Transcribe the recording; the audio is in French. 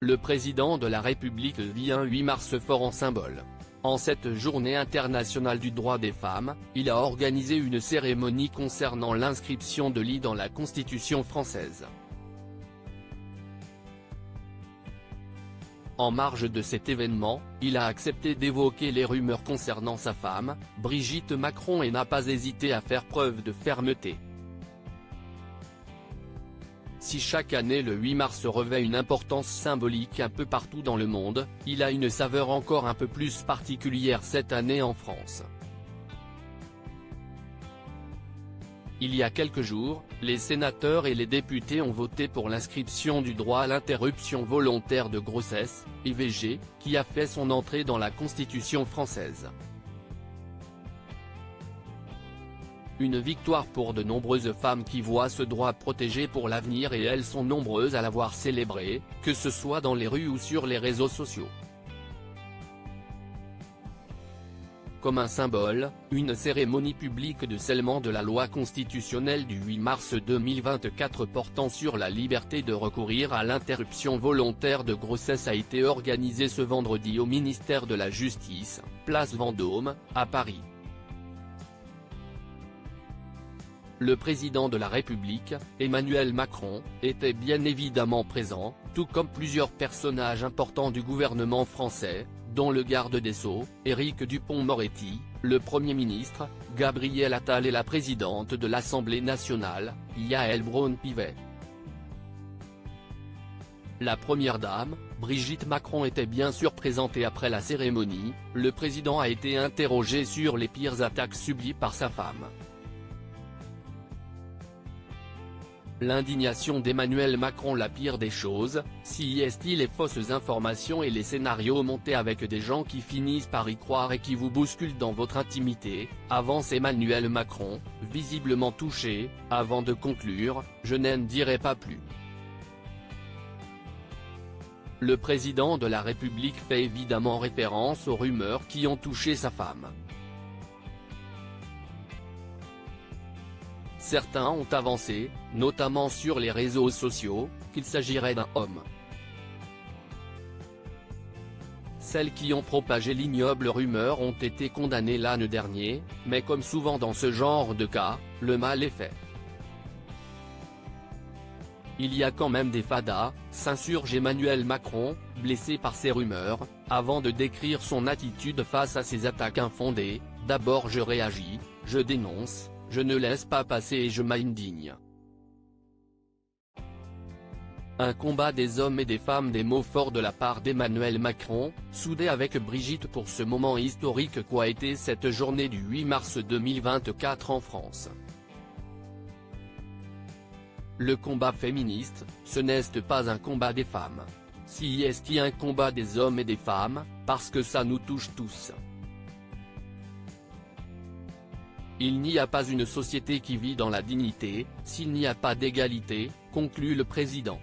Le président de la République vit un 8 mars fort en symbole. En cette journée internationale du droit des femmes, il a organisé une cérémonie concernant l'inscription de l'I dans la Constitution française. En marge de cet événement, il a accepté d'évoquer les rumeurs concernant sa femme, Brigitte Macron, et n'a pas hésité à faire preuve de fermeté. Si chaque année le 8 mars revêt une importance symbolique un peu partout dans le monde, il a une saveur encore un peu plus particulière cette année en France. Il y a quelques jours, les sénateurs et les députés ont voté pour l'inscription du droit à l'interruption volontaire de grossesse, IVG, qui a fait son entrée dans la Constitution française. Une victoire pour de nombreuses femmes qui voient ce droit protégé pour l'avenir, et elles sont nombreuses à l'avoir célébré, que ce soit dans les rues ou sur les réseaux sociaux. Comme un symbole, une cérémonie publique de scellement de la loi constitutionnelle du 8 mars 2024 portant sur la liberté de recourir à l'interruption volontaire de grossesse a été organisée ce vendredi au ministère de la Justice, place Vendôme, à Paris. Le président de la République, Emmanuel Macron, était bien évidemment présent, tout comme plusieurs personnages importants du gouvernement français, dont le garde des Sceaux, Éric Dupond-Moretti, le Premier ministre, Gabriel Attal, et la présidente de l'Assemblée nationale, Yaël Braun-Pivet. La première dame, Brigitte Macron, était bien sûr présente, et après la cérémonie, le président a été interrogé sur les pires attaques subies par sa femme. L'indignation d'Emmanuel Macron: la pire des choses, si est les fausses informations et les scénarios montés avec des gens qui finissent par y croire et qui vous bousculent dans votre intimité, avance Emmanuel Macron, visiblement touché, avant de conclure: je n'en dirai pas plus. Le président de la République fait évidemment référence aux rumeurs qui ont touché sa femme. Certains ont avancé, notamment sur les réseaux sociaux, qu'il s'agirait d'un homme. Celles qui ont propagé l'ignoble rumeur ont été condamnées l'an dernier, mais comme souvent dans ce genre de cas, le mal est fait. Il y a quand même des fadas, s'insurge Emmanuel Macron, blessé par ces rumeurs, avant de décrire son attitude face à ces attaques infondées: d'abord je réagis, je dénonce, je ne laisse pas passer et je m'indigne. Un combat des hommes et des femmes, des mots forts de la part d'Emmanuel Macron, soudé avec Brigitte pour ce moment historique qu'a été cette journée du 8 mars 2024 en France. Le combat féministe, ce n'est pas un combat des femmes. Si est un combat des hommes et des femmes, parce que ça nous touche tous. Il n'y a pas une société qui vit dans la dignité, s'il n'y a pas d'égalité, conclut le président.